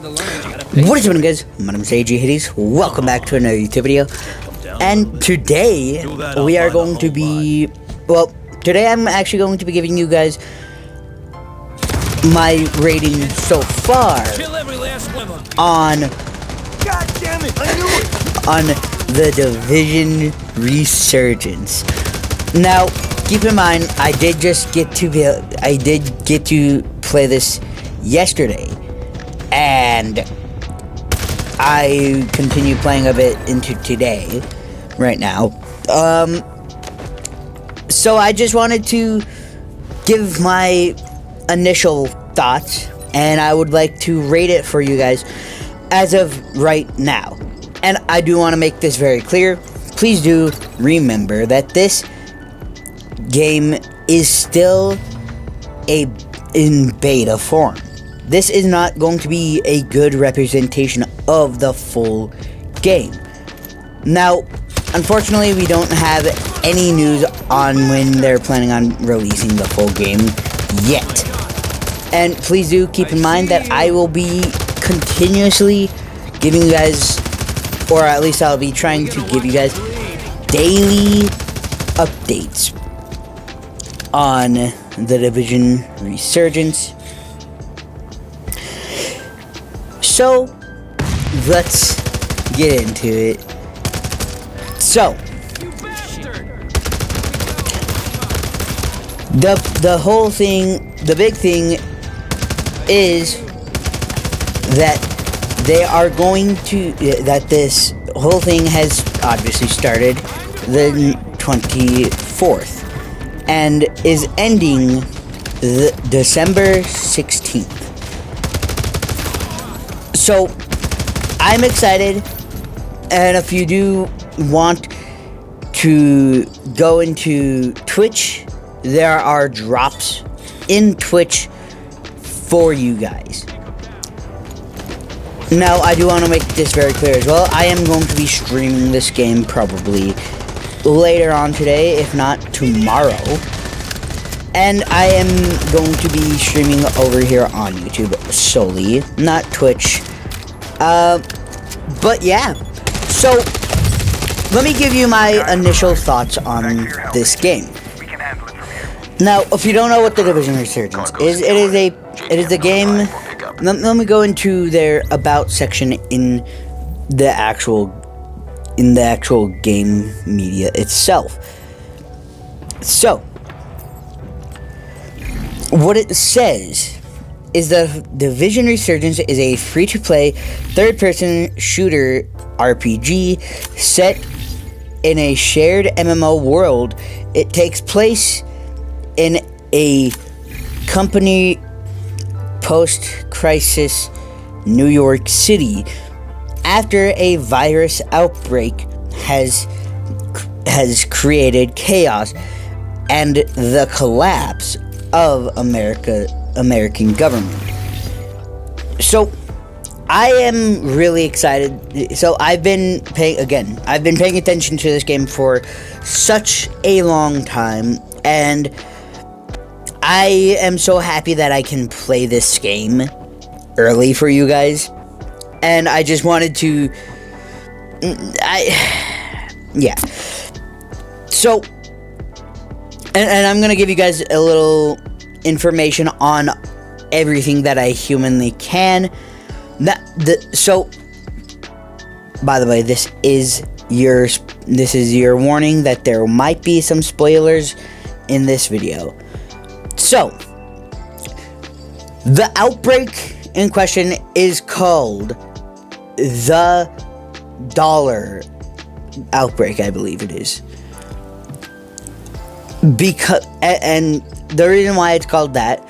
What is up, guys? My name is AG Hades. Welcome back to another YouTube video. And today we are going to be, today I'm actually going to be giving you guys my rating so far on the Division Resurgence. Now, keep in mind, I did get to play this yesterday, and I continue playing a bit into today, right now. So I just wanted to give my initial thoughts, and I would like to rate it for you guys as of right now. And I do want to make this very clear. Please do remember that this game is still in beta form. This is not going to be a good representation of the full game. Now, unfortunately, we don't have any news on when they're planning on releasing the full game yet. And please do keep in mind that I will be continuously giving you guys, or at least I'll be trying to give you guys, daily updates on the Division Resurgence. So, let's get into it. So, the whole thing, the big thing is that they are going to, that this whole thing has obviously started the 24th and is ending the December 16th. So, I'm excited, and if you do want to go into Twitch, there are drops in Twitch for you guys. Now, I do want to make this very clear as well. I am going to be streaming this game probably later on today, if not tomorrow. And I am going to be streaming over here on YouTube solely, not Twitch. But yeah. So, let me give you my initial thoughts on this game. Now, if you don't know what the Division Resurgence is, it is a game. Let me go into their about section in the actual game media itself. So, what it says is the Division Resurgence is a free-to-play third-person shooter RPG set in a shared MMO world. It takes place in a company post-crisis New York City after a virus outbreak has created chaos and the collapse of American government. So I am really excited. So I've been paying attention to this game for such a long time, and I am so happy that I can play this game early for you guys. And I just wanted to yeah. So and I'm gonna give you guys a little information on everything that I humanly can. So, by the way, this is your warning that there might be some spoilers in this video. So, the outbreak in question is called the Dollar Outbreak, I believe it is. And the reason why it's called that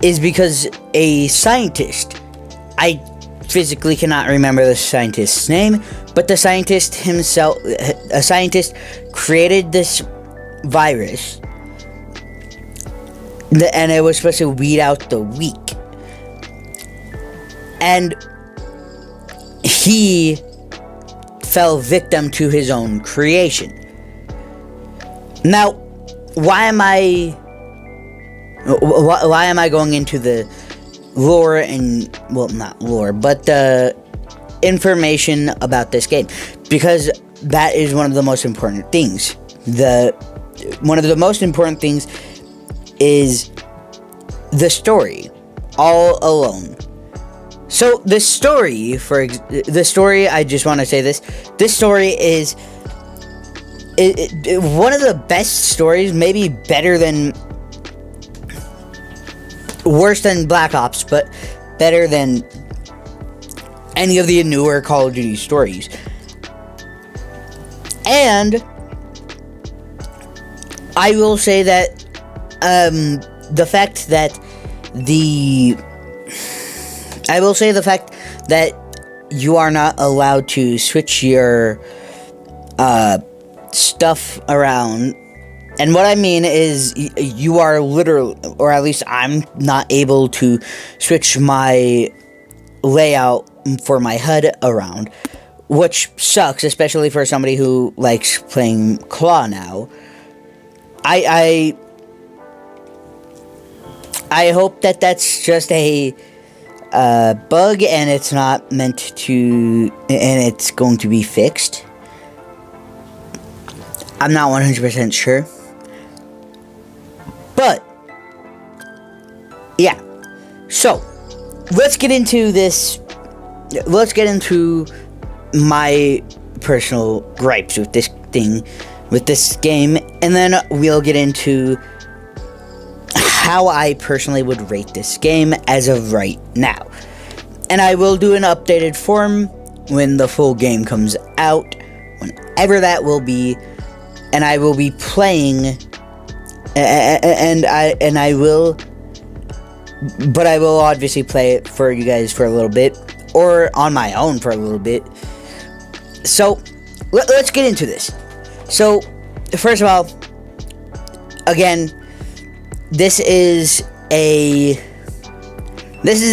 is because a scientist, I physically cannot remember the scientist's name, but the scientist himself, a scientist created this virus, and it was supposed to weed out the weak. And he fell victim to his own creation. Now, why am I going into the lore and, well, not lore, but the information about this game, because that is one of the most important things. One of the most important things is the story all alone. So the story, I just want to say this story is one of the best stories, maybe worse than Black Ops, but better than any of the newer Call of Duty stories. And I will say that the fact that you are not allowed to switch your stuff around, and what I mean is you are literally, or at least I'm not able to switch my layout for my HUD around, which sucks, especially for somebody who likes playing Claw now. I hope that that's just a bug and it's not meant to, and it's going to be fixed. I'm not 100% sure. But, yeah. So, let's get into this. Let's get into my personal gripes with this game, and then we'll get into how I personally would rate this game as of right now. And I will do an updated form when the full game comes out, whenever that will be, and I will be playing, and I will obviously play it for you guys for a little bit, or on my own for a little bit. So, let's get into this. So, first of all, again, this is a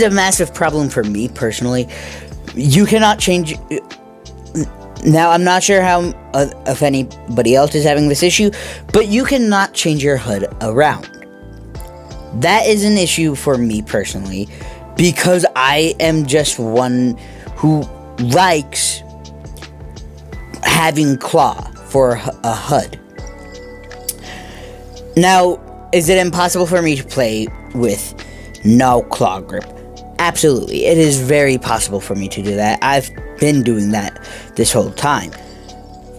massive problem for me personally. You cannot change. Now, I'm not sure how if anybody else is having this issue, but you cannot change your HUD around. That is an issue for me personally, because I am just one who likes having Claw for a HUD. Now, is it impossible for me to play with no claw grip? Absolutely. It is very possible for me to do that. I've been doing that this whole time.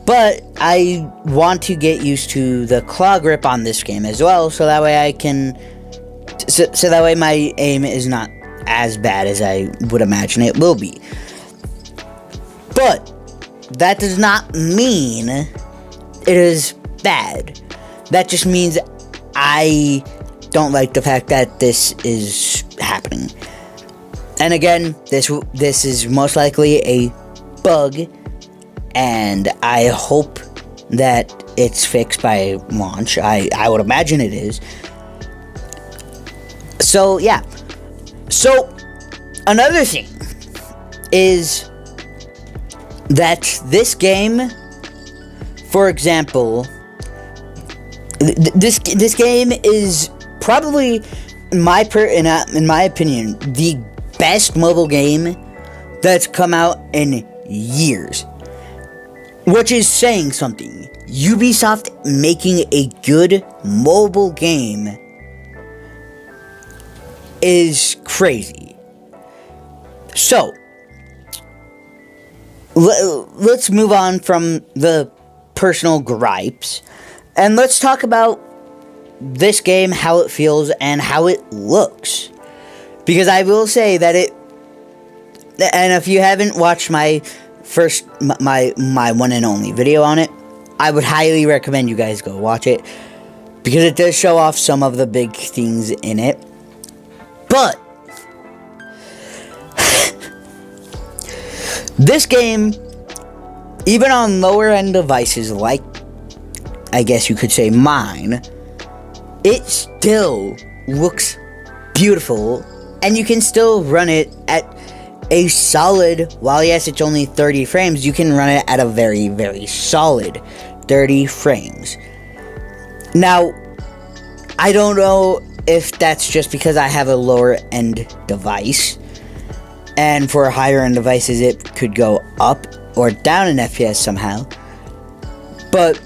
But I want to get used to the claw grip on this game as well, so that way I can... So that way my aim is not as bad as I would imagine it will be. But that does not mean it is bad. That just means I don't like the fact that this is happening. And again, this is most likely a bug, and I hope that it's fixed by launch. I would imagine it is. So, yeah. So, another thing is that this game, for example, this game is probably, in my opinion, the best mobile game that's come out in years. Which is saying something. Ubisoft making a good mobile game is crazy. So, let's move on from the personal gripes, and let's talk about this game, how it feels, and how it looks. Because I will say that and if you haven't watched my one and only video on it, I would highly recommend you guys go watch it, because it does show off some of the big things in it. But this game, even on lower end devices like, I guess you could say, mine, it still looks beautiful, and you can still run it at a solid, while yes, it's only 30 frames, you can run it at a very, very solid 30 frames. Now, I don't know if that's just because I have a lower end device, and for higher end devices it could go up or down in FPS somehow. But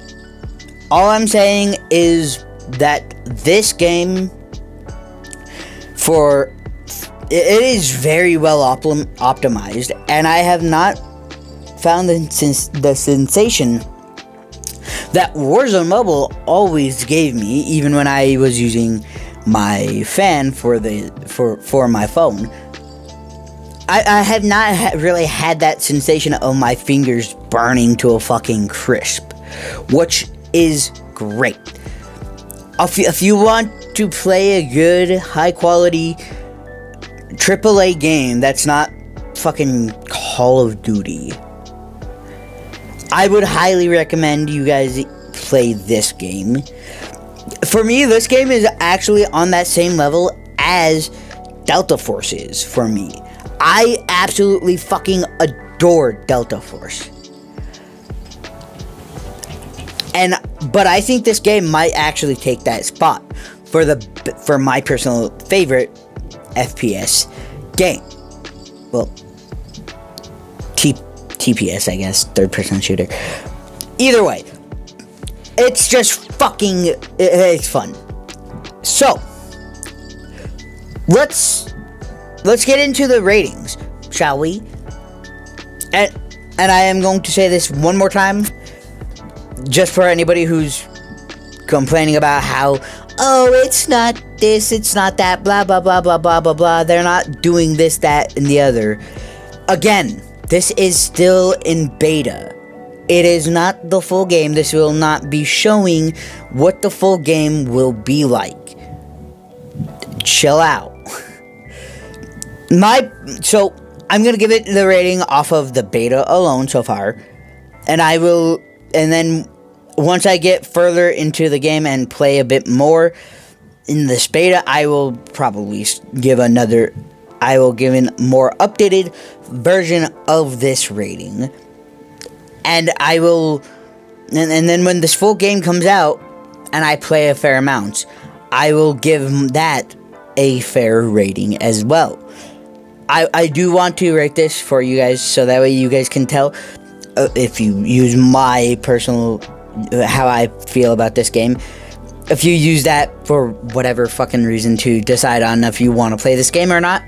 all I'm saying is that this game, it is very well optimized, and I have not found the sensation that Warzone Mobile always gave me, even when I was using my fan for my phone. I have not really had that sensation of my fingers burning to a fucking crisp, which is great. If you want to play a good, high quality AAA game that's not fucking Call of Duty, I would highly recommend you guys play this game. For me, this game is actually on that same level as Delta Force is for me. I absolutely fucking adore Delta Force. But I think this game might actually take that spot for my personal favorite FPS game. Well, TPS, I guess, third-person shooter. Either way, it's just fucking, it's fun. So, let's get into the ratings, shall we? And I am going to say this one more time, just for anybody who's complaining about how, oh, it's not this, it's not that, blah, blah, blah, blah, blah, blah, blah. They're not doing this, that, and the other. Again, this is still in beta. It is not the full game. This will not be showing what the full game will be like. Chill out. So, I'm going to give it the rating off of the beta alone so far. And then once I get further into the game and play a bit more in this beta, I will probably give a more updated version of this rating. And and then when this full game comes out and I play a fair amount, I will give that a fair rating as well. I do want to rate this for you guys, so that way you guys can tell if you use my personal, how I feel about this game. If you use that for whatever fucking reason to decide on if you want to play this game or not,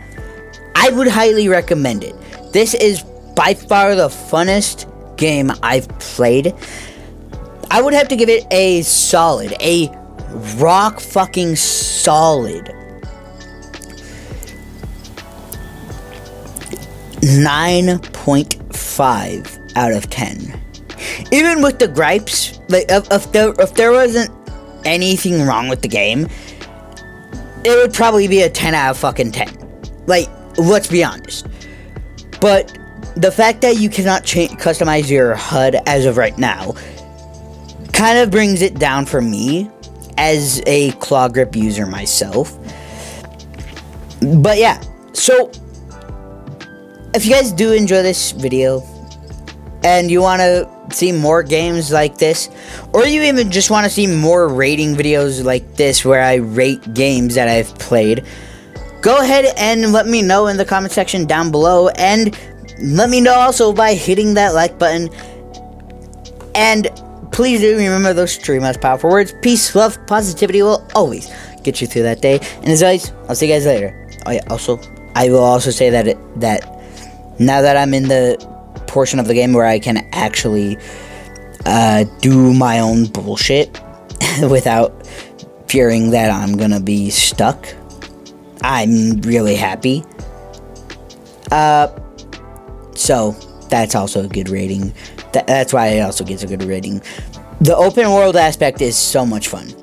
I would highly recommend it. This is by far the funnest game I've played. I would have to give it a rock fucking solid 9.5 out of 10. Even with the gripes, like if there wasn't anything wrong with the game, it would probably be a 10 out of fucking 10. Like, let's be honest. But the fact that you cannot customize your HUD as of right now kind of brings it down for me as a claw grip user myself. But yeah, so if you guys do enjoy this video and you want to see more games like this, or you even just want to see more rating videos like this where I rate games that I've played, go ahead and let me know in the comment section down below, and let me know also by hitting that like button. And please do remember those three most powerful words: peace, love, positivity will always get you through that day. And as always, I'll see you guys later. Oh yeah, I will also say that now that I'm in the portion of the game where I can actually do my own bullshit without fearing that I'm gonna be stuck, I'm really happy. So that's also a good rating. That's why it also gets a good rating. The open world aspect is so much fun.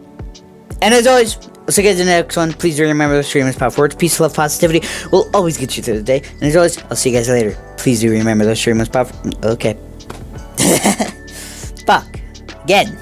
And as always, I'll see you guys in the next one. Please do remember the streamers' powerful words: peace, love, positivity will always get you through the day. And as always, I'll see you guys later. Please do remember those streamers' powerful. Okay. Fuck. Again.